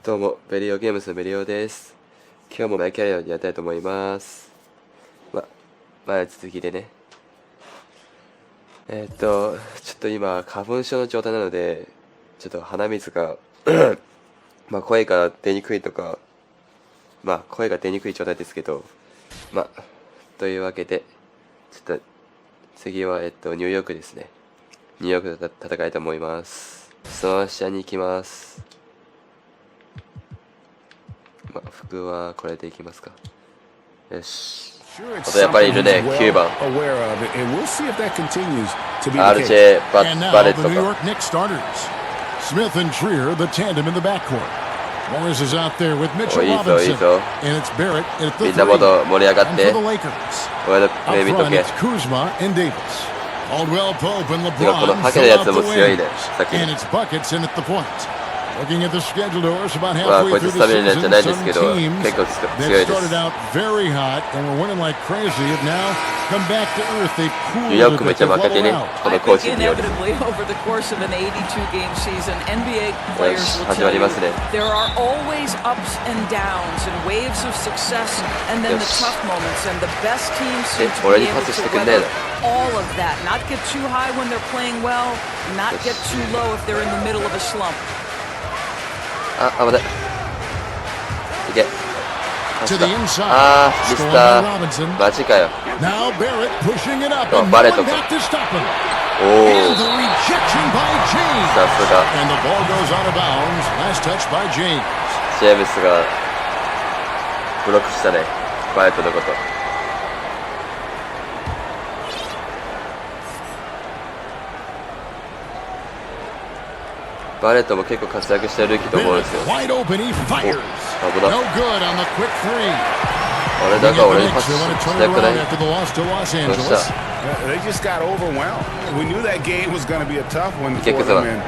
どうも、ベリオゲームズのベリオです。今日もマイキャリアをやりたいと思います。前続きでね。ちょっと今、花粉症の状態なので、ちょっと鼻水が、声が出にくいとか、声が出にくい状態ですけど、というわけで、ちょっと、次は、ニューヨークですね。ニューヨークで戦いたいと思います。その試合に行きます。服はこれでいきますか。よし。あとやっぱりいるね、9番。RJ バレットか。Smith and Trier, the tandem in the backcourt. Morris is out there with Mitchell いいぞ Robinson, いいぞ。 and it's Barrett at the みんなもっと盛り上がっ and て for the Lakers. 俺のプレイ Up 見と front, け。 it's Kuzma and Davis. Caldwell Pope and てかこの LeBron ハケの fill や out つ the も強い wings, ね、さっき and it's buckets in at the point. Looking at the schedule doors about こ halfway いつ through スタ the ミナじゃ season, ないんです some けど teams 結構 that 強いです。 started out very hot and were winning like crazy have now come back to earth. They've ニューヨ cooled ー a クめっ bit. ちゃ They've 負けて leveled ね、 out. この I コー think チによる。 inevitably over the course of an 82-game season, NBA よ players し、 will 始ま tell り you ますね。 there are always ups and downs and waves of success and then the tough moments, and the best teams seem to 俺 be にパ able スして to くんねえ weather の。 all of that. Not get too high when they're playing well, not get too low if they're in the middle of a slump. 危ない。いけ。 To the inside. ミス Scored タ by ー。 Robinson. マジかよ。 Now Barrett pushing it up, あ、 and バ no レット one か。 back to stop him. お And ー、 the rejection by James. さすが。 And the ball goes out of bounds. Last touch by James. ジェームスがブロックしたね、バレットのこと。バレットも結構活躍してるルーキーと思うんですよ。 Wide open, he fires. 危ない。 No good on the quick three. 俺だから俺にパス They し want to た turn it くない。 around after the loss to Los どうし Angeles. た They just got overwhelmed. We knew that game was going to be a tough one for Kick us them, out. and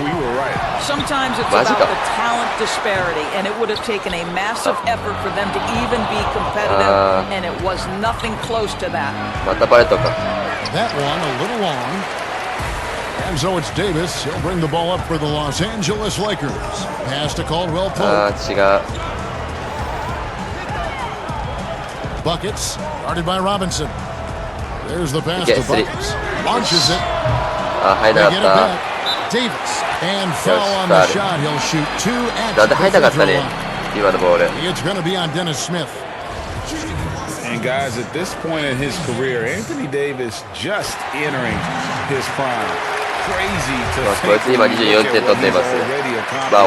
we were right. Sometimes it's Magic about up. the talent disparity, and it would have taken a massive effort for them to even be competitive, and it was nothing close to that. またバレットか。 That one a little long. And so it's Davis. He'll bring the ball up for the Los Angeles Lakers. Pass to Caldwell Pope. 違う。 Buckets, guarded by Robinson. There's the pass Okay, to three. Buckets. Launches it. 入 They ら get it なかっ back. Davis. And foul on the foul. shot. He'll shoot two た。at なんで the 入らなか free った throw ね、 line. 今のボール。 It's going to be on Dennis Smith. And guys, at this point in his career, Anthony Davis just entering his prime. Crazy to こいつ think 今 when you 24 look 点 at 取 what ってい he's ます。 already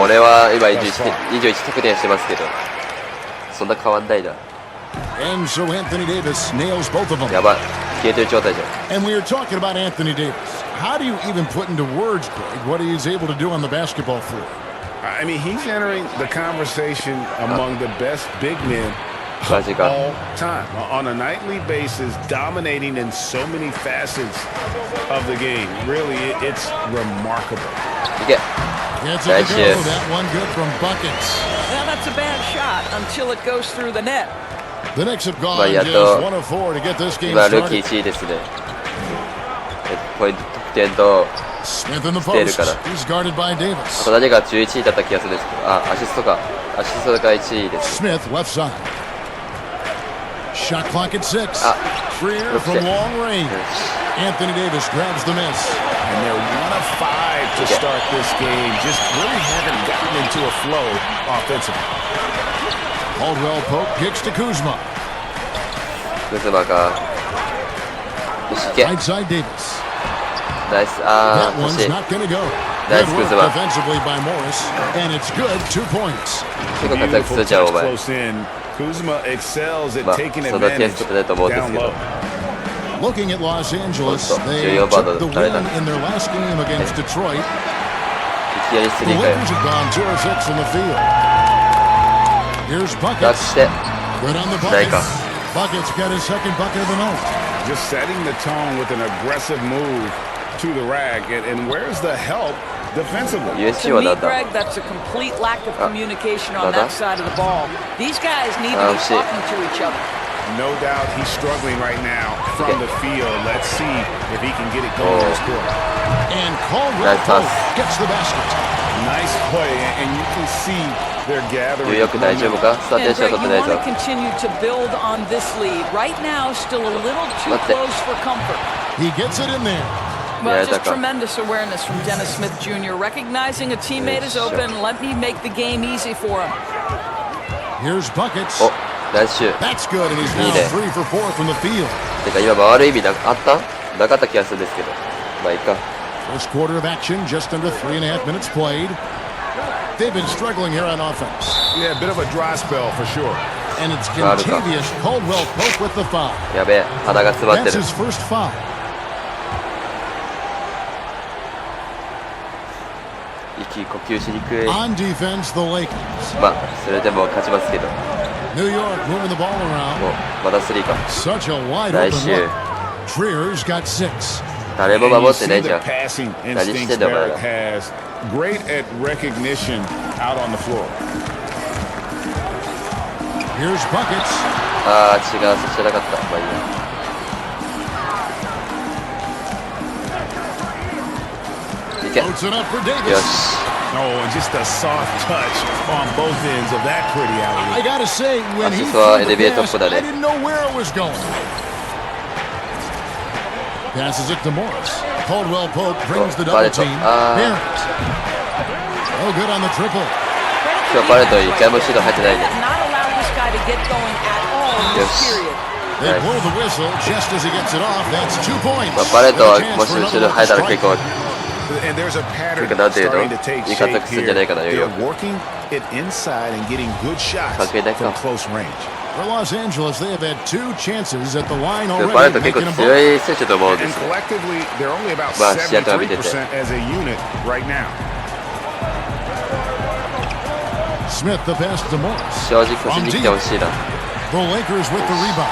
俺 accomplished は今 thus far. 21得点してますけど、そんな変わんないな。 And so Anthony Davis nails both of them. やばい、消えてる状態じゃん。 And we were talking about Anthony Davis. How do you even put into words, Greg, what he's able to do on the basketball floor? I mean, he's entering the conversation among the best big men マジ of か。 all time. On a nightly basis, dominating in so many facets of the game. Really, it's remarkable. いけ。 Gets it Nice to go. yes. That one good from Buckets. Now that's a bad shot until it goes through the net. The Knicks have goneやっ just と 1 of 4 to get this game 今ルーキー started. 1位ですね。ポイント得点と、 Smith in the してる post. から。 He's guarded by あ Davis. と誰が11位だった気がするんですけど、アシストが1位です。 Smith left side. Shot clock at 6. Freer from long range. Anthony Davis grabs the miss. And they're 1 of 5 to start this game. Just really haven't gotten into a flow offensively. Caldwell Pope kicks to Kuzma. クズマか。よし、いけ。 Right side Davis. ナイス。That 欲 one's しい。 not going to go. Nice Good work Kuzma. defensively by Morris. And it's good. 2 points. 結構活躍するじゃん、お前。 Close in. Kuzma excels at まあ、 taking そんな点 advantage 数取れると思うんです down けど low.。 Looking at Los Angeles, Punto. they Yo, took Bado, the dale, win dale. in their last game against Detroit. いきなりス The リーかよ。 Lakers have gone 2 of 6 from the field. Here's 出 Buckets. して。 Good on the ないか。 Buckets got his second bucket of the night. Just setting the tone with an aggressive move to the rack. And where's the help defensively? USC To は me, なんだ Greg, that's a complete lack of communication on Nada? that side of the ball. These guys need to be shit. talking to each other. No doubt he's struggling right now from Okay. the field. Let's see if he can get it going this quarter. And Caldwell Nice pass. Pope gets the basket. Nice play, and you can see they're ニュ gathering. ーヨーク大丈夫か？スター And テンショ Greg, ン取 you ってない want ぞ。 to continue to build on this lead. Right now, still a little too待って。 close for comfort. He gets it in there. Well, Yeah, just d'accord. tremendous awareness from Dennis Smith Jr. Recognizing a teammate is open. Let me make the game easy for him. Here's buckets. お、ナイスシュー。 That's good, and he's now いいね。 3 for 4 from the field. てか今回る意味あったなかった気がするんですけど。まあいいか。 First quarter of action, just under 3.5 minutes played. They've been struggling here on offense. Yeah, a bit of a dry spell for sure. And it's Claro. Contavious Caldwell Pope with the foul. やべえ、鼻が詰まって That's る。 his first foul. 息呼吸しにくい。 On defense, the Lakers. まあ、それでも勝ちますけど。も New York moving the ball around. う、まだスリーか。 Such a wide Nice open shoot. look. Trier's got 6. 誰も And 守 you ってな see いじ the ゃん。 passing 何して instincts んだお前 Barrett ら。 has. Great at recognition out on the floor. Here's buckets. あー、違う、そしてなかった。まあいいや。いけ。 Puts it up for よ Davis. し。 Oh, and just a soft touch on both ends of that pretty alley. I gotta say, when he アシストは threw the NBA トッ pass, プだね。 I didn't know where it was going. Passes it to Morris. Caldwell Pope brings the double バレット。 team. あ Barrett. No good on the triple. 今日バレット一回もシュート入ってないね。 Not allow this guy to get going at all in this Yes. period. They Nice. blow the whistle just as he gets it off. That's 2 points. まあ、バレットは With a chance もし for シュート another 入ったら strike. 結構 And there's a pattern なんていうの starting to take 味方 shape するんじゃないかな、 here. よ They're working it inside and getting good shots 関係ないか。 from close range. For Los Angeles, they have had 2 chances at the line バレット already, 結構 making them 強 both. い選手と思うんで And すよ。 collectively, they're only about まあ試合とか見てて。 73% as a unit right now. Smith the pass to Morris. 正直腰に来てほしいな。 The Lakers with the rebound.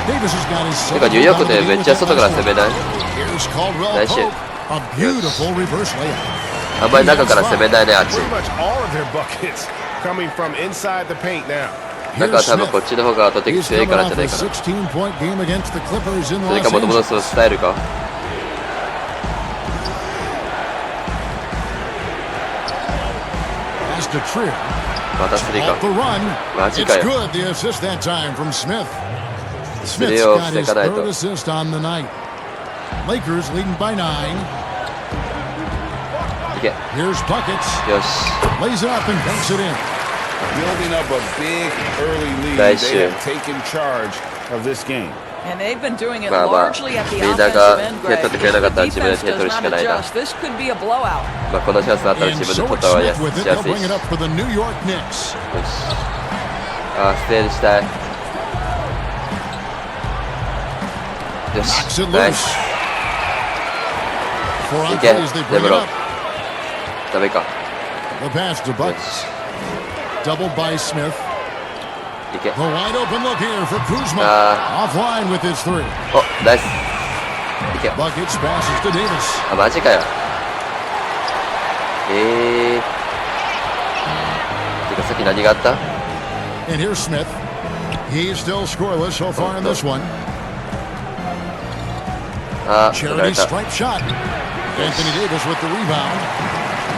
Davis has got his てかニューヨークでめっちゃ外から攻めない？ Here's Caldwell Nice Pope. shit. A beautiful reverse layup. あんまり中から攻めないね、あっち。 Pretty much all of their buckets coming from inside the paint now. 中は多分こっちの方が圧倒的に He's 強い coming からじ off ゃな a いかな。 16-point game against the Clippers in それ Los かもともと Angeles. そのスタイルか。 Pass to Trier. またスリーか Off。the run. マジ It's かよ。 good. The assist that time from Smith. ス Smith's リーを got 防 his かない third と。 assist on the night. Lakers leading by 9. いけ。 Here's buckets. よし。 Lays it up and banks it in. Building up a big early lead. Nice They shoot. have taken charge of this game. And they've been doing it まあまあ、 largely at the みんなが offensive end, 手取 Greg. ってくれなか If ったら the 自分で defense 手取 does るしか not ないな。 adjust, this could be a blowout. まあこのチャンスあったら And 自分 so で取 it's った方が Smith with し it. や They'll すい bring し。 it よ up for the New York Knicks. し。あー、ステージしたい。よし。 Knocks it ナイ loose. ス。 4 on いけ。 plays, they デ bring ブ it ロ up. ダメか。 The pass to よ Buckets. し。 Doubled by Smith. いけ。 The wide open look here for Kuzma. Ah. Offline with his 3. お、ナイス。いけ。 Buckets passes to Davis. あ、マジかよ。てかさっき何があった？ And here's Smith. He's still scoreless so far in this one. あー、取ら Charity れた。 stripe shot. Anthony Davis with the rebound.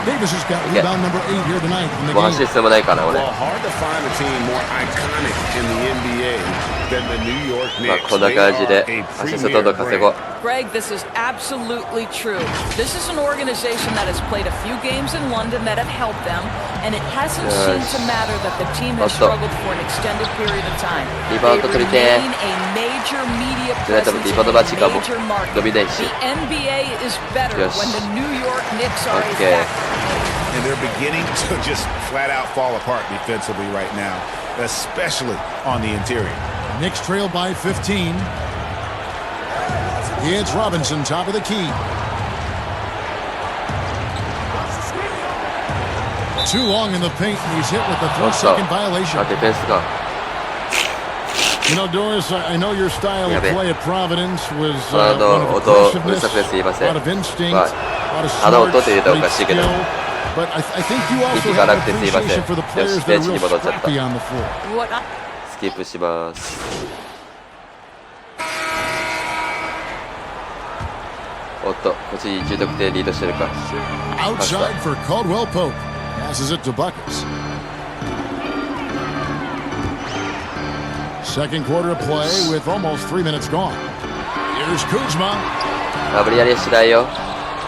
Davis has got rebound number 8 here tonight in the もう走る game. 必要もないかな、俺。 Well, hard to find a team more iconic in the NBA than the New York まあ Knicks. こんな They 感じ are で a アシストどんど premier ん稼ごう。 brand. Greg, this is absolutely true. This is an organization that has played a few games in London that have helped them, and it hasn't seemed to matter that the team has Hot dog. struggled for an extended period of time. They Rebound 取りてー。 remain a major media じゃないと presence リバウンド in マ a ッチかも major market. 伸びないし。 The NBA is better Yes. when the New York Knicks are a Okay. factor. And they're beginning to just flat out fall apart defensively right now, especially on the interior. Knicks trail by 15. It's Robinson, top of the key. Too long in the paint, and he's hit with a 3-second あ、 violation. ディフェンスか。 You know, Doris, I know your style of Yeah, play at Providence was あ one の of 音うる aggressiveness, さくてすいませ a ん。 lot of instinct, ま a lot of あ、あの音 smarts, って言うとお great かしいけど。 skill. But I think you also 息 have が an なくてすいません。 appreciation for the よ players し、 that ベ are ンチ real に戻っちゃった。 scrappy on the floor. What I スキップします。おっと、こっち10得点リードしてるか。 Outside for Caldwell Pope. Passes it to Buckets. Second quarter of play with almost 3 minutes gone. Here's Kuzma. 無理やりしないよ。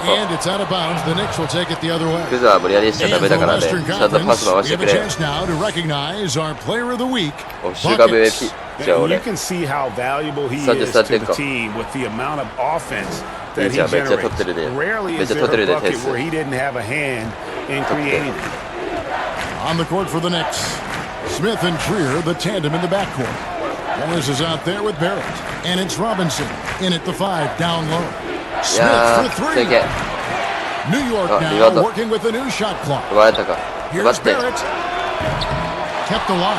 And it's out of bounds. The Knicks will take it the other way. クズは無理やりしちゃダ And メだ for からね。 Western ちゃんとパス Conference, 回し we て have く a れ。 chance now to recognize our player of the week, お、週間 Buckets. MVP。じゃあ You 俺。 can see how valuable he 33 is to 点 the か。 team with the amount of offense that いい he じゃん、めっちゃ取って generates. るね。 Rarely めっ is ちゃ there 取って a るね、点 bucket 数。 where he didn't have a hand in creating. On the court for the Knicks. Smith and Trier, the tandem in the backcourt. Morris is out there with Barrett. And it's Robinson. In at the 5, down low. い Smith や for ー、す 3. げえ。 New York Oh, now Livato. working with a new shot clock. 奪われたか。奪っ Here's て。 Barrett. Kept alive.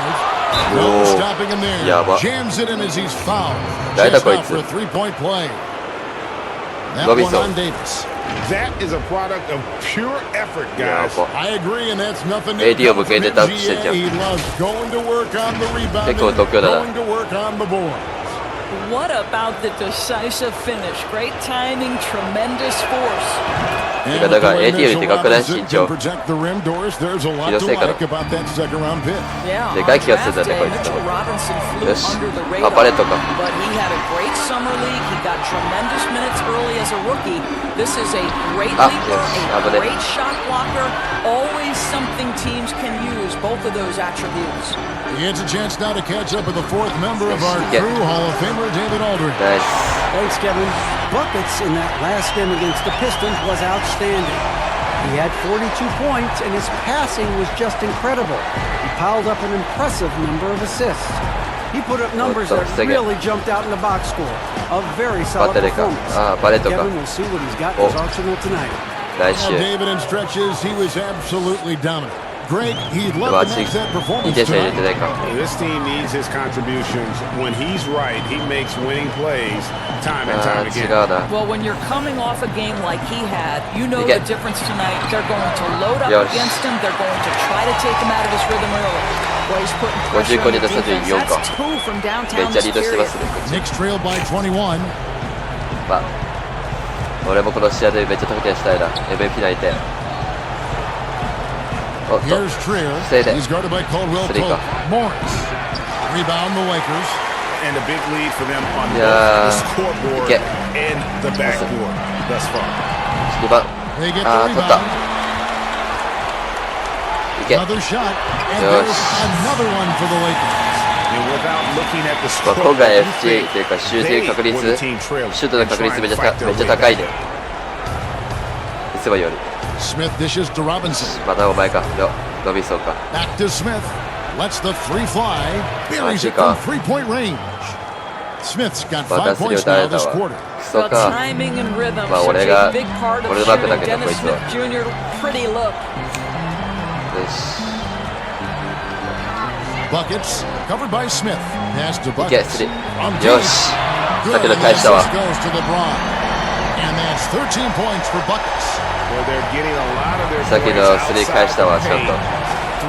No Oh. stopping him there. やば。 Jams it in as he's fouled. 誰だ Just こい out つ。 for a three-point play. That ロビ one ンソ on ン。 Davis. That is a product of pure effort, や guys. ば。 I agree, and that's nothing new. AD を向けて from ダン him. クしてんじゃん。 He loves going to work on the rebound. 結構度胸だな。 Going to work on the board. What about the decisive finish? Great timing, tremendous force. てかだから AD よりでかくない身長。 Protect the rim doors. There's a lot 気の to せいかな。 like about that second round pick. Yeah, でかい気がするんだね、こい Mitchell つ。 Robinson flew よし。 under the あ、 radar, バレットか。 but he had a great summer league. He got tremendous minutes early as a rookie. This is a great Ah, leaper, yes. a Abone. great shot blocker. Always something teams can use, both of those attributes. He gets a chance now to catch up with the fourth member of our Yeah. crew, Hall of Famer David Aldridge. ナイス。 Thanks, Kevin. Buckets in that last game against the Pistons was outstanding. He had 42 points, and his passing was just incredible. He piled up an impressive number of assists. He put up numbers that really jumped out in the box score. A very solid バッテリーか。 performance. あ、バレットか。 Kevin will see what he's got in his Oh. arsenal tonight. ナイスシ Now, ュー。 David in stretches, he was absolutely dominant. Greg, he'd でも love あ to っち match that 2 performance 点しか入れて tonight. ないか。 This team needs his contributions. When he's right, he makes winning plays time and あ time ー、違 again. うな。 Well, when you're coming off a game like he had, you know Okay. the difference tonight. They're going to load up Yes. against him. They're going to try to take him out of his rhythm early. Well, he's putting pressure on the defense. 54 か。 That's two from め downtown っちゃリードしてま this すね、こっち。 Knicks trailed by 21. まあ、俺もこの試合でめっちゃ得点したいな。MVP 内定。おっと、 Here's Trier. Stay there. He's guarded by Caldwell Three Pope. ka. Morris. Rebound the Lakers. And a big lead for them on both Yeah. the scoreboard Get. and the backboard thus far. 2番。 They get the あー、取った。 rebound. いけ。 Another shot. And Yes. there's another one for the Lakers. And without looking at the まあ、 score, 今回 you FG think というかシューティング確 they 率 were the team trailing シュートの and 確率 trying めっ to ちゃ fight め their っちゃ way 高い back. ね。いつもより。 Smith dishes to Robinson. またお前か。ロビンソンか。 Back to Smith. Lets the three fly. Buries it Ashika. from three-point range. Smith's got 爆 5 発に points 打た now れた this わ。 quarter. クソ Well, か。 timing and rhythm まあ such 俺 a が big part of 俺のバックだ shooting. けどこい Dennis つは。 Smith Jr. pretty look. よし。 Buckets covered by Smith. Pass to いけ、 Buckets. スリー。 From よ deep. し。さ Good. っきの And 返したわ。 assist goes to LeBron. And that's 13 points for Buckets. Well, they're getting a lot of their さっき points のスリー outside 返したわ、 the ちゃん paint. と。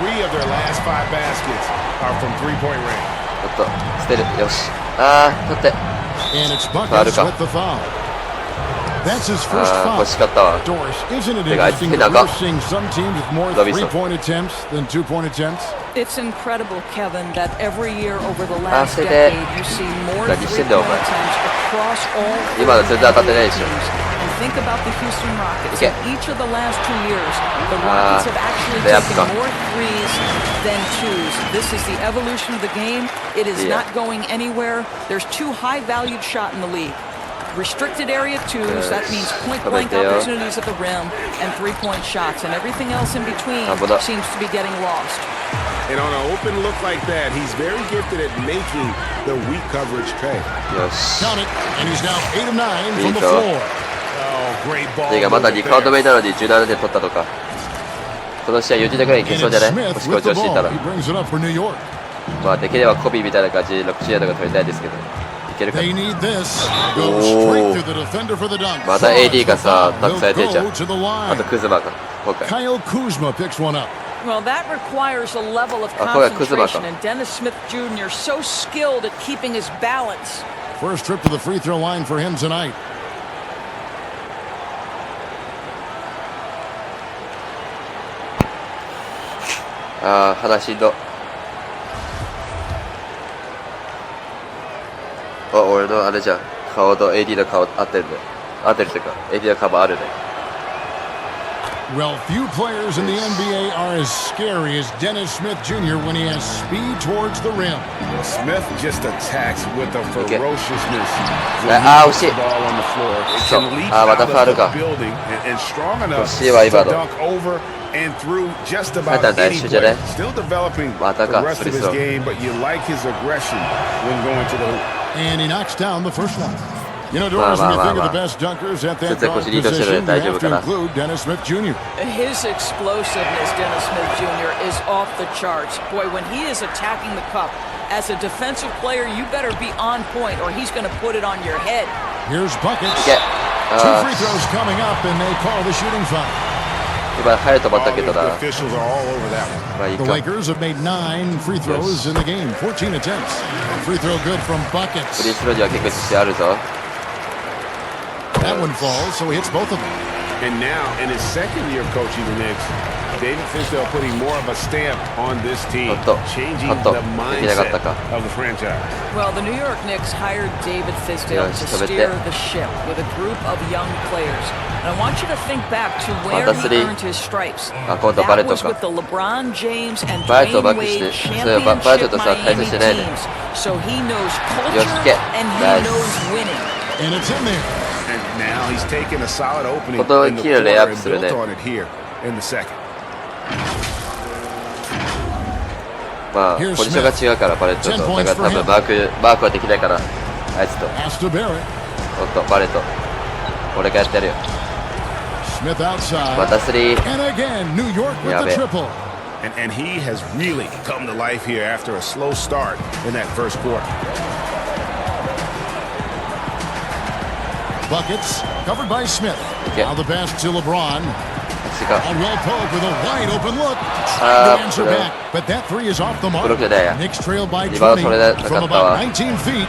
Three of their last 5 baskets are from three-point range. ちょっと、捨てる。よし。あー、取って。 And it's Foul Buckets か。 with the foul. That's his first あー、 foul. 欲しかったわ。 Doris, isn't it てか、あいつ interesting 手 that 長 we're seeing some teams with more Robinson. three-point attempts than two-point attempts? It's incredible, Kevin, that every year over the last 捨てて。 decade you see more 何してんだよ、お three-point 前。 attempts across all 今の全然当たってないでしょ。 And think about the Houston Rockets. Okay. In each of the last 2 years, the Rockets have actually layup taken ka. more threes than twos. This is the evolution of the game. It is Yeah. not going anywhere. There's 2 high-valued shot in the league. Restricted area twos, that means point-blank Kabete, opportunities at the rim, and three-point shots, and everything else in between Kabada. seems to be getting lost. And on an open look like that, he's very gifted at making the weak coverage pay. よし。 Count it. And he's now 8 of 9 from the Nico. floor. Oh, great ball. リーがまだ2 movement カウント there. 目なのに17点取ったとか。この試合40点くらいに消 And そうじゃ it's ない？ Smith もし with 好 the 調していた ball. ら。 He brings it up for New York. まあ、できればコビーみたいな感じで6試合とか取りたいですけど。いけるか They な。 need this. Goes straight through the defender for the dunk. また AD がさ、タックされてんじゃん。 He'll go to the あ line. とクズマか。今回。 Kyle Kuzma picks one up. Well, that requires a level of あ、これはクズマか。 concentration, and Dennis Smith Jr. so skilled at keeping his balance. First trip to the free throw line for him tonight. ああ、鼻しんど。あ、俺のあれじゃん。顔と AD の顔合ってるね。合ってるっていうか、AD の顔もあるね。Well, few players in the NBA are as scary as Dennis Smith Jr. when he has speed towards the rim. Smith just attacks with a ferociousness. Oh, shit. The ball on the floor. It So, can leapまた out ファウル of か。 the building and strong enough 欲しいわ、今 to の。 dunk over and through just about またね、 any 一緒じゃね。 play. Still developing また the か、 rest フリ of ース his ロー。 game, but you like his aggression when going to the hoop. And he knocks down the first one. You know, Doris, when you think of the best dunkers at that guard position, you have to include Dennis Smith Jr. His explosiveness, Dennis Smith Jr., is off the charts. Boy, when he is attacking the cup, as a defensive player, you better be on point or he's going to put it on your head. Here's buckets. いけ。 Two free throws coming up, and they call the shooting foul. 今、入ると思ったけど The な。 officials are all over that one. まあいい The か。 Lakers have made 9 free throws in the game, 14 attempts. Free throw good from フリ buckets. ースローには結構自信あるぞ。That one falls, so he hits both of them. And now, in his second year coaching the Knicks, David Fizdale putting more of a stamp on this team, ちょっと、 changing カット the できなかった mindset か。 of the franchise. Well, the New York Knicks hired David Fizdale to steer the ship with a group of young players. And I want you to think back to where he earned his stripes. あ、今度バレッ That was トか。 with the LeBron James and バレット Dwayne をバックして Wade そうバレット championship とさ対戦 Miami してないね。 teams. So he knows よし、 culture け。 and he ナイ knows ス。 winning. And it's in there. And now he's taking a solid opening ここ in the 切る quarter レイアップ and するね。 built on it here in the second. まあ、ポジションが違うから、バレットと。だから多分マークはできないから、あいつと。Pass to Barrett. おっと、バレット。俺がやってやるよ。 Smith outside. またスリー。 And again, New York with Yeah, the man. triple. And he has really come to life here after a slow start in that first quarter. Buckets covered by Smith. Okay. Now the pass to LeBron. 足が。 Well poked with a wide open look. Ah, Trying to answer back, but that three is off the mark. ブロックじゃないや。 Knicks trailed by リバウン 20 ド取れなか from ったわ。 about 19 feet.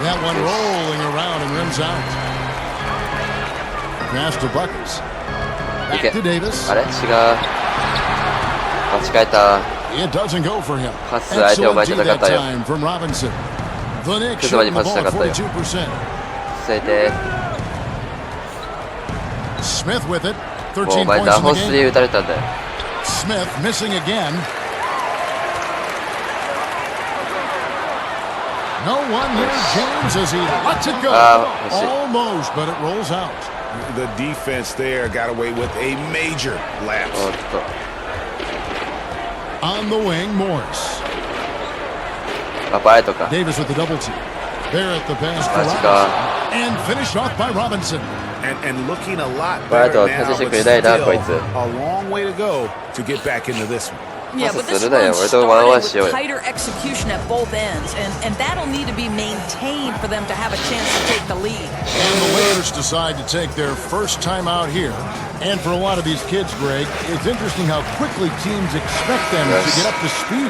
That one rolling around and rims out. Pass to Buckets. い Back け。 to Davis. あれ違う。間違えた。 It doesn't go for him. パス相手を前 Excellent に D 戦った that よ。 time from Robinson. The Knicks ちょっと前に shooting パ the スしたか ball った at よ。 42%. 続いて、 Smith with it. もう 13 points お前 in 何本 the ス game. リー打たれたんだよ。 Smith missing again. No one near James as he lets it go. Let's see. Almost, but it rolls out. The defense there got away with a major lapse. おっと。 On the wing, Morris. あ、バレットか。 Davis with the double team. Barrett the pass for マジか。 Robinson. And finished off by Robinson. And looking a lot Bad better dog. now, 立てて but くれないな、 still こいつ。 a long way to go to get back into this one. Yeah, but this するなよ。 run 俺とワンワン started しよう with よ。 tighter execution at both ends, and that'll need to be maintained for them to have a chance to take the lead. And the Lakers decide to take their first time out here. And for a lot of these kids, Greg, it's interesting how quickly teams expect them to get up to speed.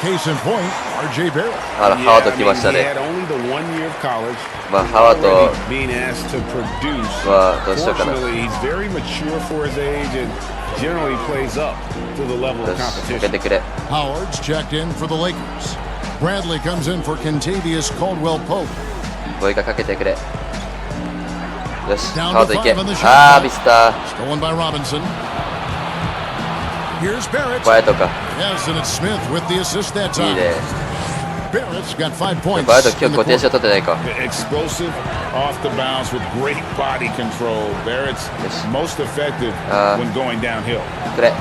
Case in point, R.J. Barrett. あら、ハワード来ました he ね。 had only the 1 year of college. まあ、ハワード Already being asked to produce. はどうしようかな。 Fortunately, he's very mature for his age and generally plays up to the level よ of し、かけ competition. てくれ。 Howard's checked in for the Lakers. Bradley comes in for Kentavious Caldwell-Pope. ボイがかけてくれ。よし、 Down ハワー to ドいけ。 5 on the shot あー、 clock. ミスター。 Stolen by Robinson. Here's Barrett. バレットか。 Yes, and it's Smith with the assist that いい time. ね。 Barrett's got 5 points. バレット in 今日 the 固定ショ quarter. ット取ってないか。 Explosive off the bounce with great body control. Barrett's Yes. most effective when going downhill. くれ。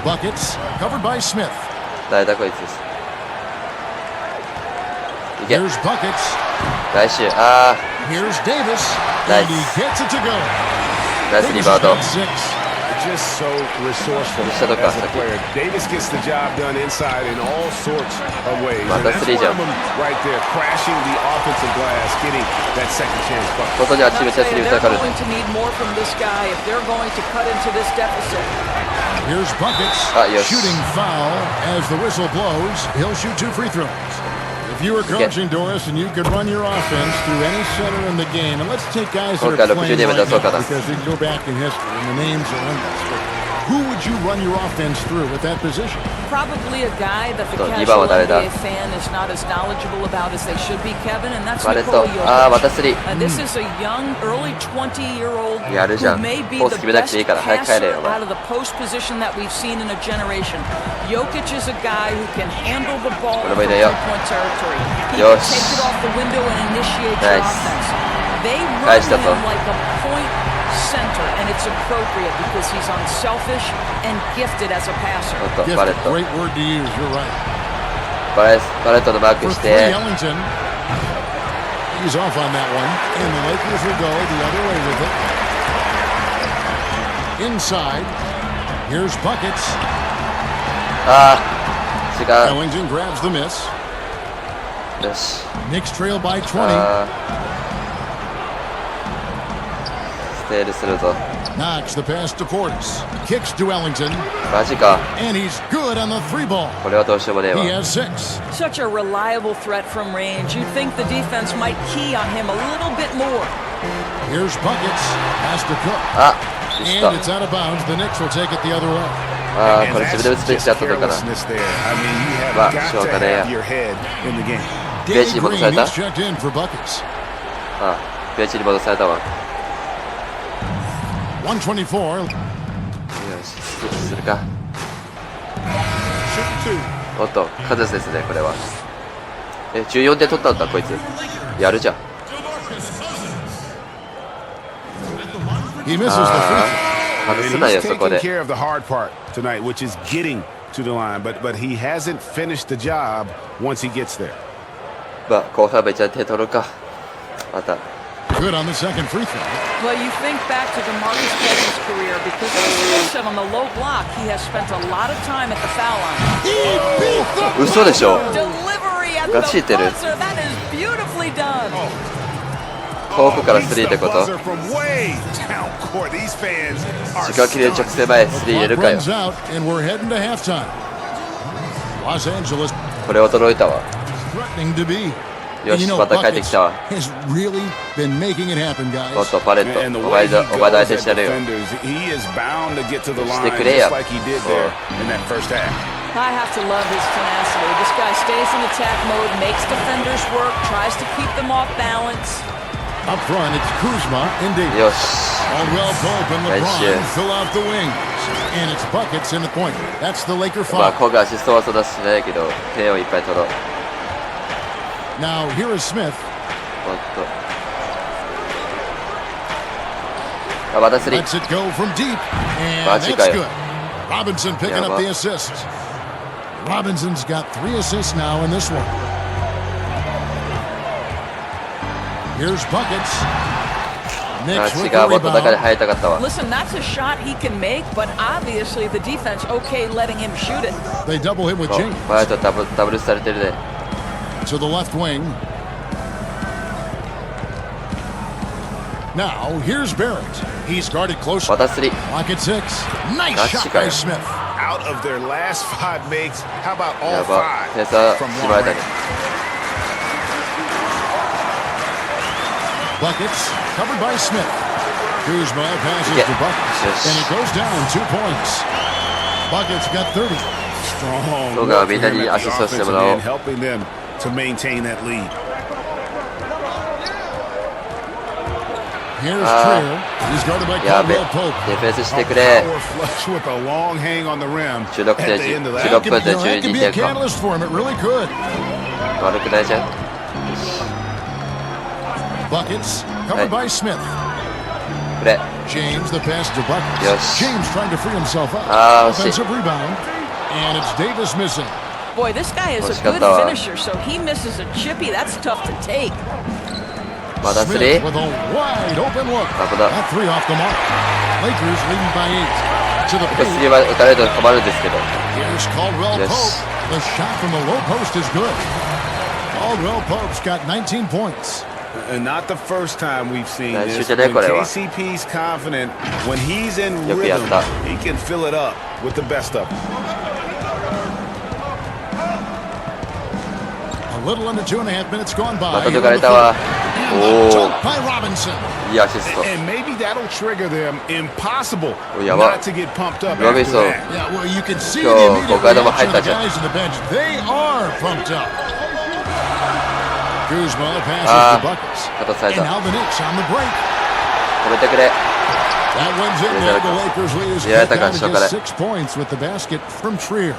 Buckets covered by Smith. 誰だこいつ。いけ。 Here's Buckets. 来週。あ Here's Davis. Nice. And he gets it to go. ー、ナイスリ Davis バウ has ンド。 got 6. Just so resourceful Shadow as a pass. player. Davis gets the job done inside in all sorts of ways. Well, And that's that's the one job. of them right there, crashing the offensive glass, getting that second chance bucket. 外にあっちめっちゃスリー打 They're たかる。 going to need more from this guy if they're going to cut into this deficit. Here's Buckets. Yes. Shooting foul as the whistle blows. He'll shoot 2 free throws. If If you were coaching Doris and you could run your offense through any center in the game, and let's take guys that are playing right now because they go back in history and the names are endless. Who would you run your offense through at that position? Probably a guy that the casual NBA fan is not as knowledgeable about as they should be, Kevin, and that's Nikola Jokic. This is a young, early 20-year-old who may be the best passer out of the post position that we've seen in a generation. Jokic is a guy who can handle the ball from three-point territory. He can take it off the window and initiate your offense. They run him like a point center, and it's appropriate because he's unselfish and gifted as a passer. Gifted, great word to use. You're right. バレットのマークして Ellington, he's off on that one, and the Lakers will go the other way with it. Inside, here's buckets. 違う。 Ellington grabs the miss. よし。 Knicks trail by 20. ステールするぞ。 Knocks the pass to Portis. Kicks to Ellington. マジか。 And he's good on the three ball. これはどうしようもねえわ。 He has 6. Such a reliable threat from range. You'd think the defense might key on him a little bit more. Here's buckets. Pass to Cook. あ、ミスった。 And it's out of bounds. The Knicks will take it the other way. これ自分で打つべきだったのかな。まあ、しょうがねえや。ベンチに戻された？ベンチに戻されたわ。124. よし、スキップするか。おっと、数ですね、これは。14点取ったんだ、こいつ。やるじゃん。外すなよ、そこで。まあ、後半めっちゃ手取るか。また。Good on the second free throw. Well, you think back to DeMarcus Cousins' career because of his skill set on the low block, he has spent a lot of time at the foul line. 嘘でしょ。 Delivery at ガチ the ってる。 buzzer. That is beautifully done. 遠くからスリーってこと？時間切れ直線前スリー入れるかよ。これ驚いたわ。よし、また帰ってきたわ。もっとバレット、お前の相手してやるよ。してくれや。I have to love his tenacity. This guy stays in attack mode, makes defenders work, tries to keep them off balance. Up front, it's Kuzma and Davis. よし。 Caldwell Pope and LeBron fill out the wings. And it's buckets in the point. That's the Laker まあ、 five. 今回アシストはそうだしないけど、点をいっぱい取ろう。Now here is Smith. おっと。またスリー。 Lets it go from deep. And Watch that's it, guy. good. Robinson picking up the assist. Robinson's got 3 assists now in this one. Here's buckets. Knicks with the 違う、もっと中で rebound. 入りたかったわ。 Listen, that's a shot he can make, but obviously the defense okay letting him shoot it. They double him with James. バレットダブルされてるね。 To the left wing. Now here's Barrett. He's guarded close. またスリー。 Lock at 6. Nice shot by Smith. Out of their last 5 makes, how about all やば。 5点差 from 決 long まれた range? ね。Buckets covered by Smith. Kuzma passes to Buckets, and it goes down 2 points. Buckets got 30. Strong そうか、 work みんな from him に at ア the シストしても offensive らおう end,。helping them to maintain that lead. Here's Trier. He's guarded by やべ、 Caldwell Pope. ディフェンスしてく A れ。 power flush with a long hang on the rim 16 at the end of that. 16 分で That could be a 12点か。 catalyst for him. It really could. 悪くないじゃん。 Buckets covered by Smith. くれ。 James the pass to Buckets. Yes. James trying to free himself up. Shit. Offensive rebound. And it's Davis missing. Boy, this guy is a good finisher, so he misses a chippy. That's tough to take. まだス Smith リー。 with a wide open look. 危ない。 That 3 off the mark. Lakers leading by 8. To the これス paint. リーは打たれると困るんですけど。 Here's Caldwell Yes. Pope. The shot from the low post is good. Caldwell Pope's got 19 points. And not the first time we've seen ナイ this. スシュートね、これは。 KCP's confident when he's in よくやっ rhythm, た。 he can fill it up with the best of them. Little under 2.5 minutes gone by. また抜かれたわ。お Jumped by Robinson. お、いいアシスト。 And maybe that'll trigger them. Impossible お、やば。 not to get pumped up ロビン after ソン。 that. Yeah, well, you can see the 今日 immediate 5回でも入 reaction った of じ the ゃん。 guys in the bench. They are pumped up. Kuzma passes あ to あ、 Buckets. 肩され And た。 now the Knicks on the break. 止めてくれ。 That one's in there. The Lakers lead is 入れられた cut か、 down 初 to から。 just 6 points with the basket from Trier.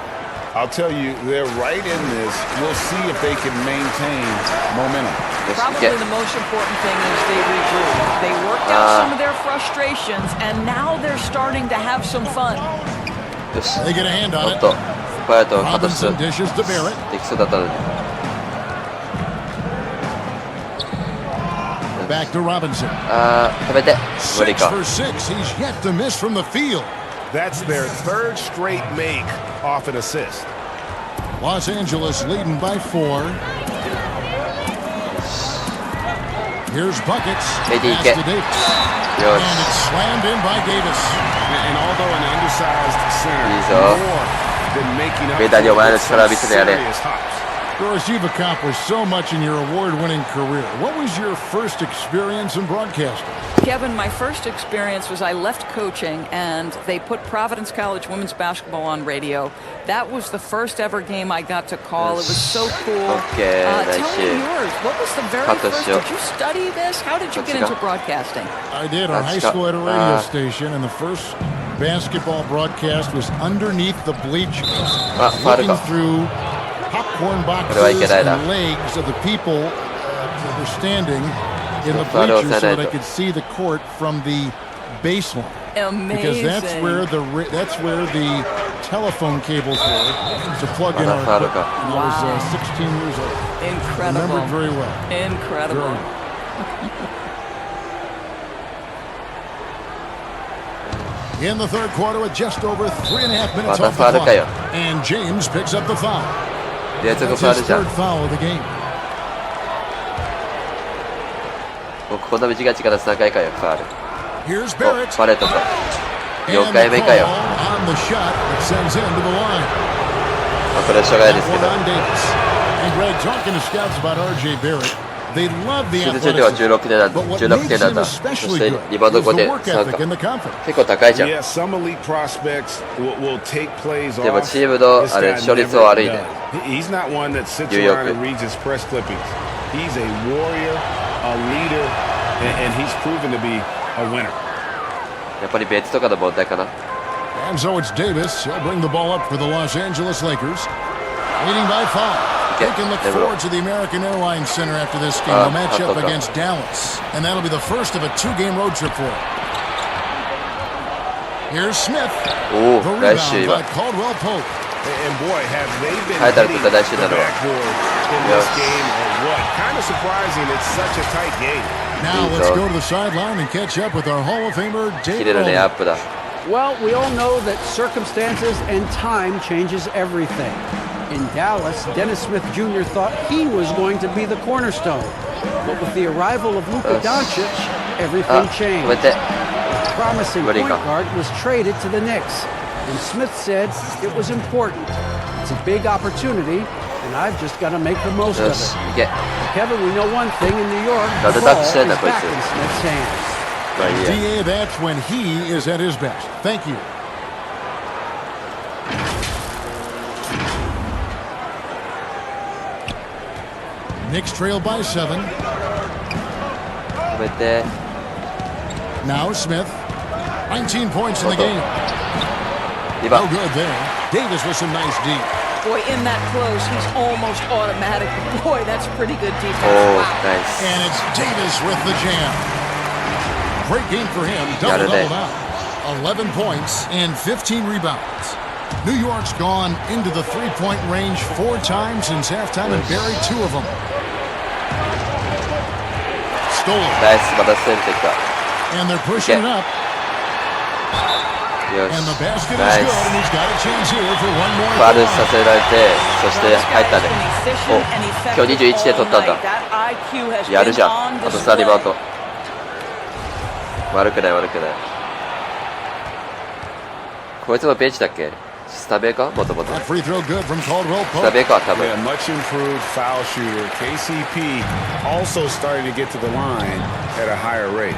I'll tell you, they're right in this. We'll see if they can maintain momentum. よし、い Probably け。 the most important thing is they regrouped. They worked out some of their frustrations, and now they're starting to have some fun. よし。 They get a hand お on っ it. と、バレットカットし Robinson dishes to Barrett. できそうだったのに。 Back to Robinson. ああ、止めて。無理 6 か。 for 6. He's yet to miss from the field. That's their third straight make off an assist. Los Angeles leading by 4. Here's Buckets. Eddie, Pass get- to Davis. よ And it's slammed in by Davis. And although an undersized center, いいぞ。 more than making up ベダにお前の力を見せてやれ。 serious hops. Doris, you've accomplished so much in your award-winning career. What was your first experience in broadcasting? Kevin, my first experience was I left coaching and they put Providence College women's basketball on radio. That was the first ever game I got to call. It was so cool. Okay, nice tell me shit. yours. What was the very Cut the first? show. Did you study this? How did you get into broadcasting? I did. Our high school had a radio station, and the first basketball broadcast was underneath the bleachers, looking through popcorn boxes and legs of the people that were standing in the bleachers so that I could see the court from the baseline. Amazing. Because that's where the telephone cables were to plug in our equipment. And I was 16 years old. Incredible. I remember it very well. Incredible. In the third quarter with just over 3.5 minutes off the clock. And James picks up the foul. That's his third foul of the game. こんな短い時間で3回かよ、ファール。 Here's Barrett. バレットか。4回目かよ。 On the shot that sends him to the line. これはしょうがないですけど。 And Greg, talking to scouts about RJ Barrett, they love the シュート中では athleticism. 16点なんだ。そしてリバウンド5点、3か。結構高いじゃん。 Yeah, some elite prospects will take plays でも off. チームの This あれ guy 勝率 never は悪いね。 does. He's not one that sits New York. around and reads his press clippings. He's a warrior, a leader, and he's proven to be a winner. やっぱり別とかの問題かな。 And so it's Davis. He'll bring the ball up for the Los Angeles Lakers. Leading by 5. They can look forward to the American Airlines Center after this game. They'll match up against Dallas. And that'll be the first of a 2-game road trip for them. Here's Smith. The rebound by Caldwell Pope. And boy, have they been 早田の hitting こと大事 the なのは。 backboard in this game or what? Kind of surprising. It's such a tight game. Now let's go to the sideline and catch up with our Hall of Famer, 切 Dave れるね、 Roman. アップだ。 Well, we all know that circumstances and time changes everything. In Dallas, Dennis Smith Jr. thought he was going to be the cornerstone. But with the arrival of Luka Doncic, everything changed. 止めて。 A promising point guard was traded to the Knicks. And Smith said it was important. It's a big opportunity, and I've just got to make the most よ of し、 it. いけ。 Kevin, we know one thing in New York, なん the でタッ ball チ is してんだ、こい back つ。 in Smith's hands. まあいいや。 DA, that's when he is at his best. Thank you. Knicks trail by 7. 止めて。 Now Smith. 19 points in the game. 2番。 No good there. Davis with some nice D. Boy, in that close, he's almost automatic. Boy, that's pretty good defense. Oh, Wow. nice. And it's Davis with the jam. Great game for him. Double-double now. 11 points and 15 rebounds. New York's gone into the three-point range 4 times since halftime and buried 2 of them. Stolen. ナイス、また攻めてきた。 And they're pushing it up. よし。 And the basket is ナイ good, ス。 and he's got a chance here for one more. ファウルさせられて、そして入ったね。お、今日21点取ったんだ。やるじゃん。あと3リバウンド。悪くない悪くない。こいつもベンチだっけ？スタベかもともと。 That free throw good from Caldwell スタ Pope. ベか多分。 Yeah, much improved foul shooter. KCP also starting to get to the line at a higher rate.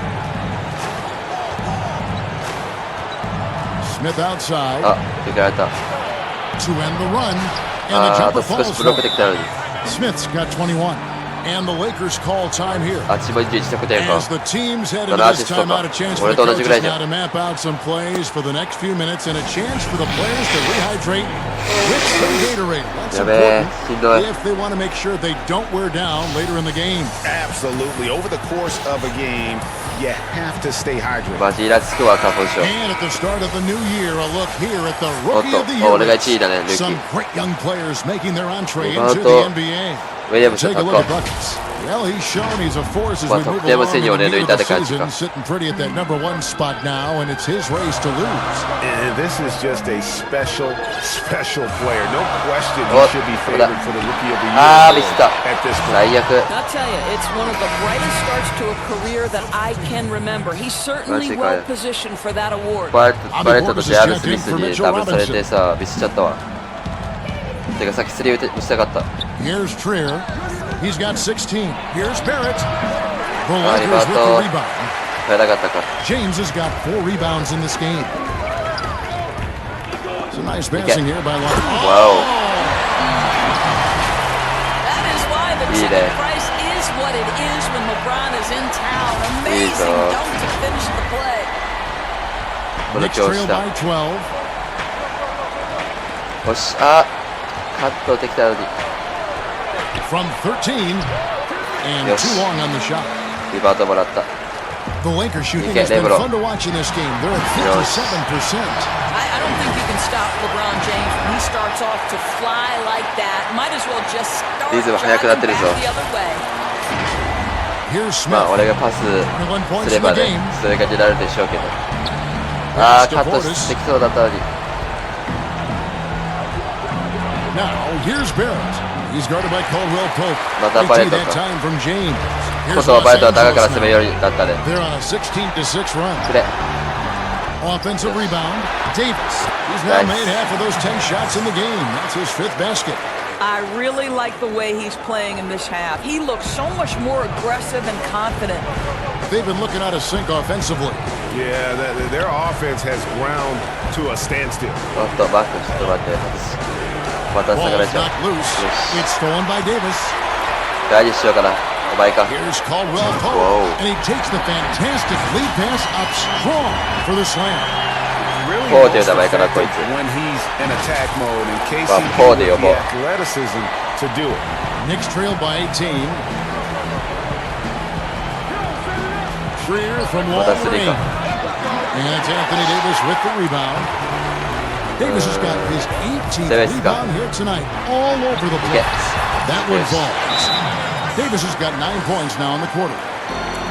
Smith outside あ、抜けられた。 to end the run, あ and ー、あ the と jumper 少し falls ブロック for できたのに。 Smith's got 21, and the Lakers call time here. あっちも21得点か。 As the teams head into 7ア this シスト timeout, か a chance。 for 俺 the と同じぐらい coaches じゃ now ん。 to map out some plays for the next few minutes, and a chance for the players to rehydrate with some Gatorade. That's やべえ、 important しんどい。 if they want to make sure they don't wear down later in the game. Absolutely. Over the course of a game, you have to stay hydrated. マジイラつくわ、花粉症。 And at the start of the new year, a look here at the おっ Rookie と of the お、俺が Year. 1位だね、ルーキ Some ー。 great young players making their entree リバウ into ン the ド NBA. ウィリアムス Take a 高 look っ at buckets. Well, he's shown he's a force as Well, we move 得点も along 10 in 人を the ね、抜 meat い of たっ the て感じ season, か。 sitting pretty at that number 1 spot now, and it's his race to lose. And this is just a special player. No question he Oh, should be hold favored up. for the Rookie of the Year あー、 award ミスった。 at this point. 最悪。 I'll tell you, it's one of the brightest starts to a career that I can remember. He's certainly マジかよ。 well positioned for that award. バレットとジェアル・スミスにダブルされてさ、ミスっちゃったわ。てかさっきスリー打ちたかった。 Here's Trier. He's got 16. Here's Barrett. The あ、リ Lakers バウ with ンド the rebound. 取れなかったか。 James has got 4 rebounds in this game. It's a nice passing here by Long. わお。 That is why the Yeah. ticket price is what it is when LeBron is in town. Amazing Yeah. dunk to finish the play. この Knicks 調 trail 子だ。 by 12. よし、あ、カットできたのに。 From 13. And Yes. too long on the shot. リバウンドもらった。 The Lakers shooting Okay, has been Lebron. fun to watch in this game. They're at 57%. I don't think you can stop LeBron James when he starts off to fly like that. Might as well just start リズム jogging 速くなって back るぞ。 the other way. Here's まあ Smith. 俺がパス 21 points すれ in ば the ね game. それが出られるでしょうけど。あー、カットできそうだったのに。 Now, here's Barrett. He's guarded by Caldwell Pope. Mata They take Barrett thatか。 time from James. こ Here's そはバレットは Los 高から Angeles 攻めるよう now. になったね。 They're on a 16-6 run. くれ。 Offensive rebound. Davis. He's now Nice. made half of those 10 shots in the game. That's his 5th basket. I really like the way he's playing in this half. He looks so much more aggressive and confident. They've been looking out of sync offensively. Yeah, their offense has ground to a standstill. おっと、バック、ちょっと待って。また下がられ Ball's ちゃう。 knocked loose. It's stolen by Davis. 大事しようかな。お前か。 Here's Caldwell Pope. Whoa. And he takes the fantastic lead pass up strong for the slam. Really Paul most っていう名前かな、こいつ。 effective when he's in attack mode, and Paul KCP で呼 with ぼう。 the athleticism to do it. Knicks trail by 18. Trier from long またスリー range. か。 And it's Anthony Davis with the rebound. Davis has got his 18th セベスか。 rebound here tonight, all over the place. That one Yes. falls. Davis has got 9 points now in the quarter.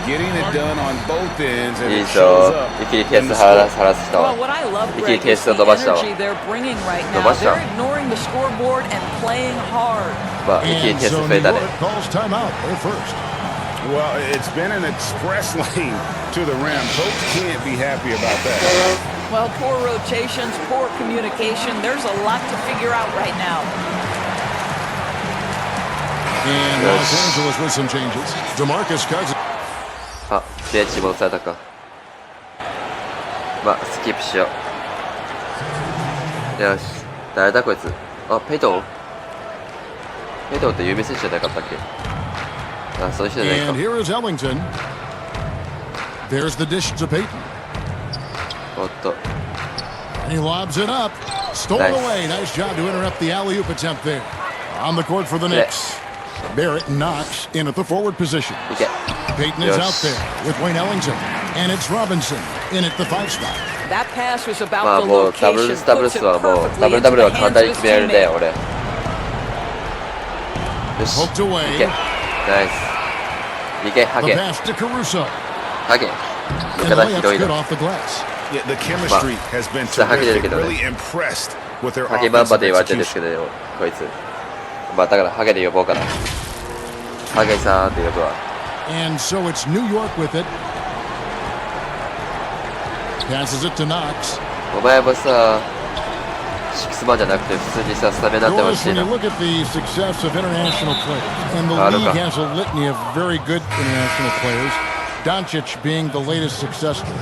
Getting it done on both ends, and いい it ぞ shows。up 一気に点 in 数 the 晴 score. らしたわ。 Well, what I love, 一気に Greg, 点 is 数 the 伸ばしたわ。 energy they're bringing right 伸 now. ばした They're ignoring the scoreboard and playing hard. まあ、一気に And 点数 so 増え New たね。 York calls timeout. They're first. Well, it's been an express lane to the rim. Coach can't be happy about that. Well, poor rotations, poor communication. There's a lot to figure out right now. And Los Angeles with some changes. DeMarcus Cousins. あ、ベンチに戻されたか。まあ、スキップしよう。よし。誰だこいつ。あ、ペドペドって有名選手じゃなかったっけ。あ、そういう人じゃない And か。 here is Ellington. There's the dish to Peyton. おっと。 And he lobs it up. Stolen Nice. away. Nice job to interrupt the alley-oop attempt there. On the court for the Knicks. Barrett and Knox in at the forward position. いけ。 Peyton is Yes. out there with Wayne Ellington. And it's Robinson in at the 5 spot. That pass was ま about あ the もうダブ location. ルスダブル Puts ス it はもう perfectly ダブル into ダブル the は簡 hands 単 of に his 決められるね teammate. 俺。よし。 Poked い away. け。ナイス。いけ、ハ The ゲ。 pass to Caruso. ハゲ。 And 味 the 方ひど layup's い good な。 off the glass. Yeah, the chemistry has been ちょっとハゲてる terrific. けどね。 Really impressed with their ハゲバンバ offensive で言われてるんです execution. けど、こいつ。まあだからハゲで呼ぼうかな。ハゲさんって呼ぶわ。 And so it's New York with it. Passes it to Knox. お前もさ、6番じゃなくて普通にスタメンになってほしい When な。 you look at the success of international players, and the league has a litany of very good international players, Doncic being the latest success story.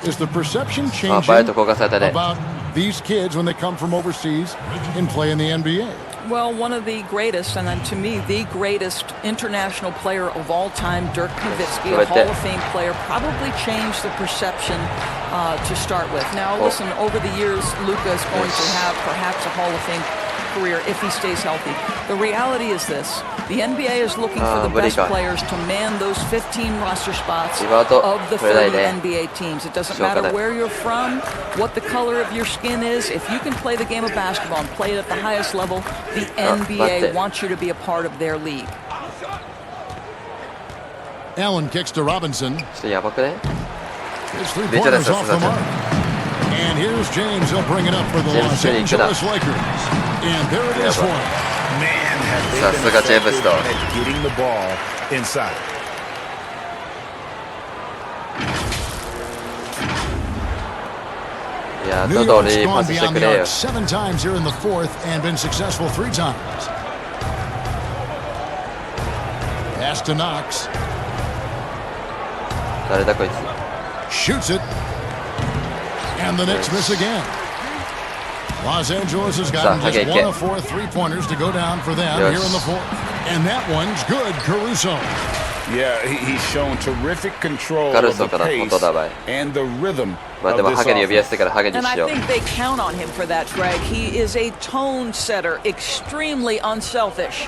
Is the perception changing about these kids when they come from overseas and play in the NBA? Well, one of the greatest, and then to me, the greatest international player of all time, Dirk Nowitzki, a Hall of Fame player, probably changed the perception to start with. Now, listen, over the years, Luka is going to have perhaps a Hall of Fame career if he stays healthy. The reality is this. The NBA is looking for the best players to man those 15 roster spots of the 30 NBA teams. It doesn't matter where you're from, what the color of your skin is. If you can play the game of basketball and play it at the highest level, the NBA wants you to be a part of their league. Allen kicks to Robinson. ちょっとやばくね。 His three-pointers off the mark. And here's James. He'll bring it up for the Los Angeles Lakers. And there it is for him. Man, have they さすがジェームスと。 been at getting the ball inside. いや、 New トト York's にパ gone スして beyond く the れよ。 arc 7 times here in the fourth and been successful 3 times. Pass to Knox. 誰だこいつ。 Shoots it. And the Knicks miss again. Los Angeles has gotten just 1 of 4 3-pointers to go down for them here in the fourth. And that one's good, Caruso. Yeah, he's shown terrific control of the pace and the rhythm of this offense. And I think they count on him for that, Greg. He is a tone setter, extremely unselfish.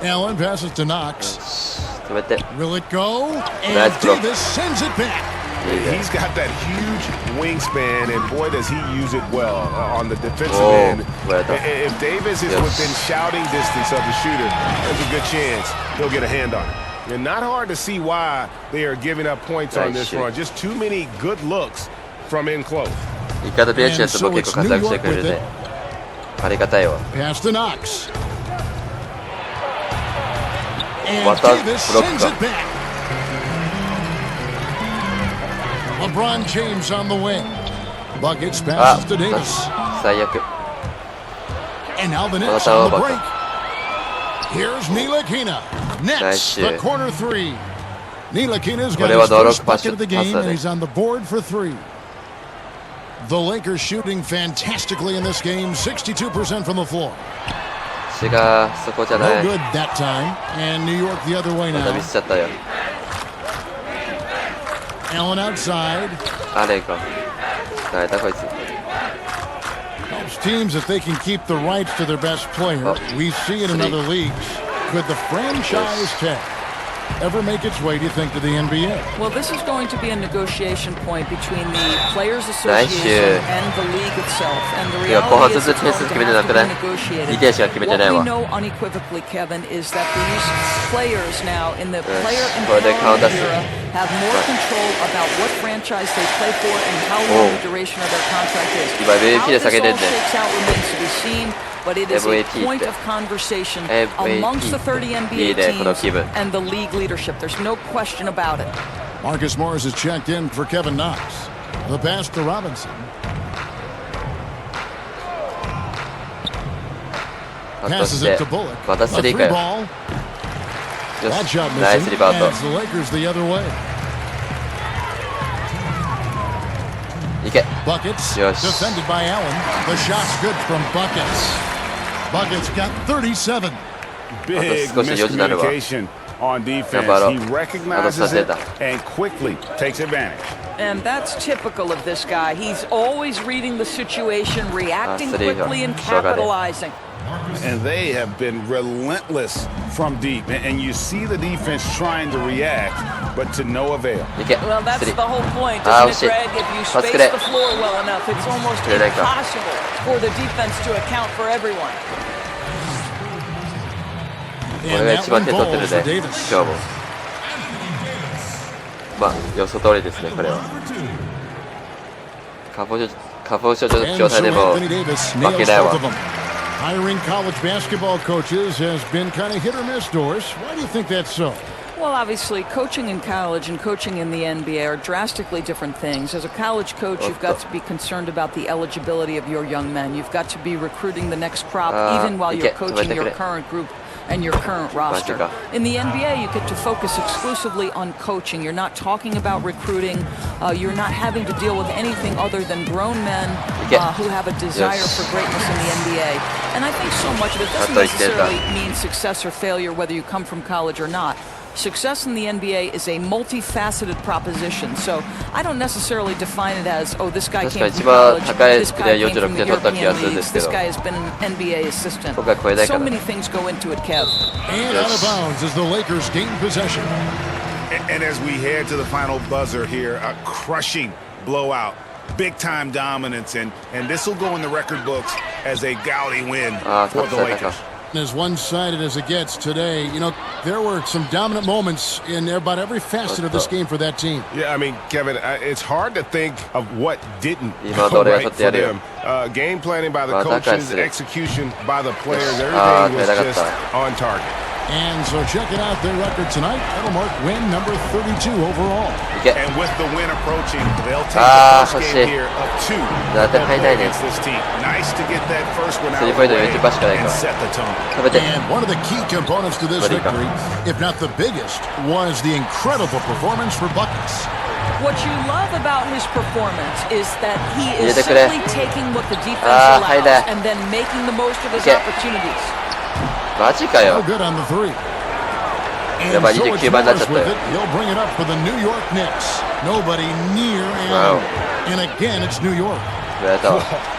Allen passes to Knox. 止めて。 Will it go? And Nice block. Davis sends it back. He's got that huge wingspan, and boy, does he use it well on the defensive end. If Davis is within shouting distance of the shooter, there's a good chance he'll get a hand on it. And not hard to see why they are giving up points on this run. Just too many good looks from in close. 味方ベンチのやつも結構活躍してくれるね。ありがたいわ。 Pass to Knox. And またブロ Davis ック sends か。 it back. LeBron James on the wing. Buckets あ passes to Davis. 最悪。 And now the Knicks on the break. Here's Ntilikina. Nets the corner three. Ntilikina's got his first bucket of the game, and he's on the board for 3. The Lakers shooting fantastically in this game, 62% from the floor. 違う、そこじゃな No い。 good that time, and New York the other way また now. ミスっちゃったよ。 Allen outside. あれか。誰だこいつ。 Helps teams if they can keep the rights to their best player. We see it in other leagues. Could the franchise tag ever make its way, do you think, to the NBA? Well, this is going to be a negotiation point between the Players Association and the league itself. And the reality is it's going to have to be negotiated. What we know unequivocally, Kevin, is that these players now in the player empowerment era have more control about what franchise they play for and how long the duration of their contract is. How this all shakes out remains to be seen. But it is a point of conversation amongst the 30 NBA teams and the league leadership. There's no question about it. Marcus Morris has checked in for Kevin Knox. The pass to Robinson. Passes it to Bullock. A 3 ball. That shot missing. And it's the Lakers the other way. いけ。 Buckets よし。 defended by Allen. The shot's good from Buckets. Buckets got 37. Big miscommunication on defense. He recognizes it and quickly takes advantage. And that's typical of this guy. He's always reading the situation, reacting quickly and capitalizing. And they have been relentless from deep. And you see the defense trying to react, but to no avail. Well, that's the whole point, isn't it, Greg? If you space the floor well enough, it's almost impossible for the defense to account for everyone. 俺が一番手取ってるね、今日も。まあ、予想通りですね、これは。下方症状態でも負けないわ。 Hiring college basketball coaches has been kind of hit or miss, Doris. Why do you think that's so? Well, obviously, coaching in college and coaching in the NBA are drastically different things. As a college coach, you've got to be concerned about the eligibility of your young men. You've got to be recruiting the next crop, even while you're coaching your current group and your current roster. In the NBA, you get to focus exclusively on coaching. You're not talking about recruiting. You're not having to deal with anything other than grown men who have a desire for greatness in the NBA. And I think so much of it doesn't necessarily mean success or failure, whether you come from college or not. Success in the NBA is a multifaceted proposition, so I don't necessarily define it as, oh, this guy came from college, this guy came from the European leagues, this guy has been an NBA assistant. So many things go into it, Kev. And out of bounds as the Lakers gain possession. And as we head to the final buzzer here, a crushing blowout, big-time dominance, and this will go in the record books as a gaudy win for the Lakers. As one-sided as it gets today, you know, there were some dominant moments in about every facet of this game for that team. Yeah, I mean, Kevin, it's hard to think of what didn't go right for them. Game planning by the coaches, execution by the players, everything was just on target. And so checking out their record tonight, that'll mark win number 32 overall. And with the win approaching, they'll take the first game here of 2 against this team. Nice to get that first one out of the way and set the tone. And one of the key components to this victory, if not the biggest, was the incredible performance for buckets. What you love about his performance is that he is simply taking what the defense allows and then making the most of his opportunities. マジかよ。 Good on the three. やばい、29番になっちゃったよ。 He'll bring it up for the New York Knicks. Nobody near Allen. And again, it's New York.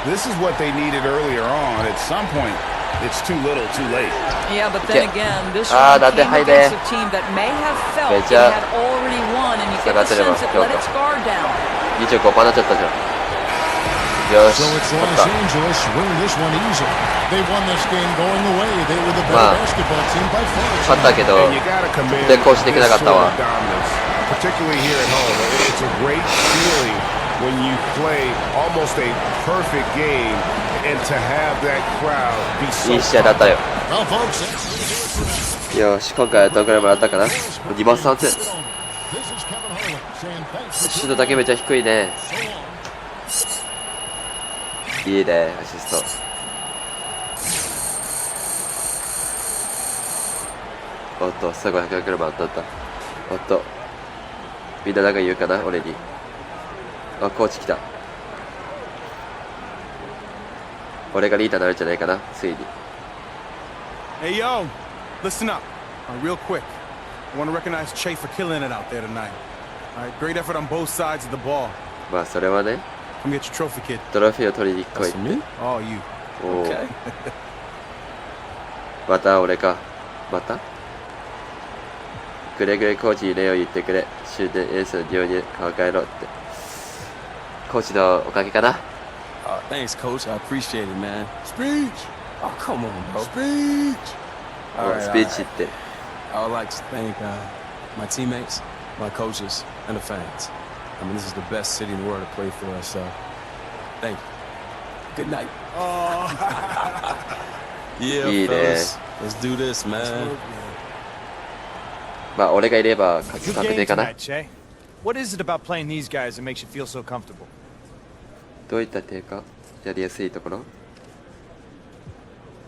This is what they needed earlier on. At some point, it's too little, too late. Yeah, but then again, this one came against a team that may have felt it had already won, and you get the sense it let its guard down. 25番になっちゃったじゃん。 So it's Los Angeles winning this one easily. They won this game going away. They were the better basketball team by far. 勝ったけど、で攻守できなかったわ。 Particularly here at home, it's a great feeling when you play almost a perfect game and to have that crowd be so. いい試合だったよ。よし、今回はどのくらいもらったかな。2万3000。シュートだけめちゃ低いね。いいね、アシスト。おっと、最後100くらい回ったった。おっと、みんななんか言うかな、俺に。あ、コーチ来た。俺がリーダーになるんじゃないかな、ついに。Hey, yo, listen up. Real quick. I want to recognize Che for killing it out there tonight. All right, great effort on both sides of the ball. まあ、それはね。 Come get your trophy, kid. トロフィーを取りに来いって。Oh, you. おー。また俺か。またグレグレコーチに礼を言ってくれ。終電エースの寮に顔変えろって。コーチのおかげかな。Thanks, coach. I appreciate it, man. Speech. Oh, come on, bro. Speech. スピーチって。I would like to thank my teammates, my coaches, and the fans. I mean, this is the best city in the world to play for us, so thank you. Good night. Yeah, fellas. Let's do this, man. まあ、俺がいれば確定かな。 What is it about playing these guys that makes you feel so comfortable? どういった点かやりやすいところ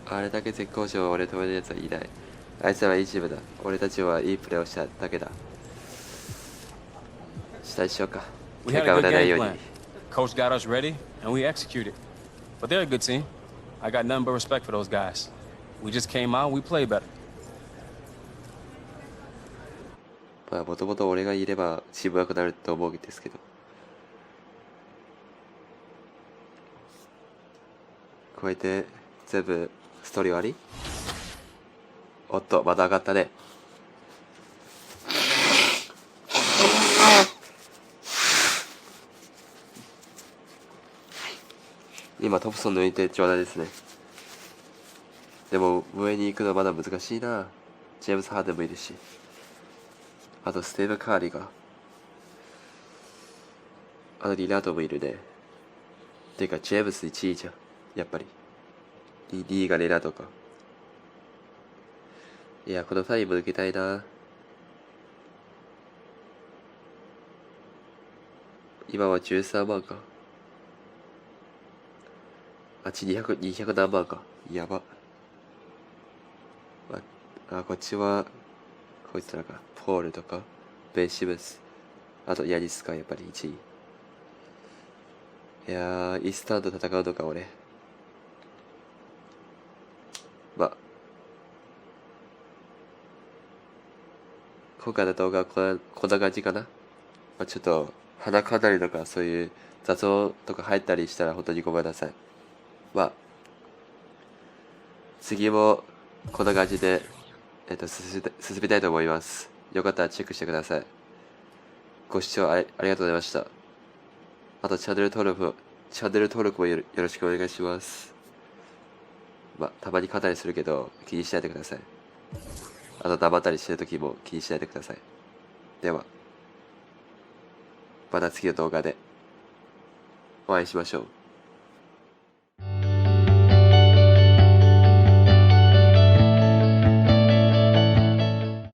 あれだけ絶好調を俺と同じやつはいない。あいつらはいいチームだ。俺たちはいいプレーをしただけだ。期待しようか。結果を売らないように。 Coach got us ready, and we executed. But they're a good team. I got nothing but respect for those guys. We just came out, we played better. まあ、もともと俺がいればチームワークになると思うんですけど。こうやって全部ストーリー終わり？おっと、また上がったね。今トプソン抜いてちょうだいですね。でも上に行くのまだ難しいな。ジェームス・ハーデンもいるし、あとステーブ・カーリーが、あとリラートもいるね。てかジェームス1位じゃん、やっぱり。リーがリラートか。いや、この2人も抜けたいな。今は13万か。あっち200何万か。やば。こっちは、こいつらか。ポールとか、ベンシムス。あと、ヤニスか、やっぱり1位。いやー、イースタンと戦うのか、俺。今回の動画はこんな感じかな。ちょっと、鼻かんだりとか、そういう雑音とか入ったりしたら本当にごめんなさい。次も、こんな感じで、進みたいと思います。よかったらチェックしてください。ご視聴ありがとうございました。あと、チャンネル登録もよろしくお願いします。たまに肩にするけど、気にしないでください。あと、黙ったりしてるときも気にしないでください。では、また次の動画でお会いしましょう。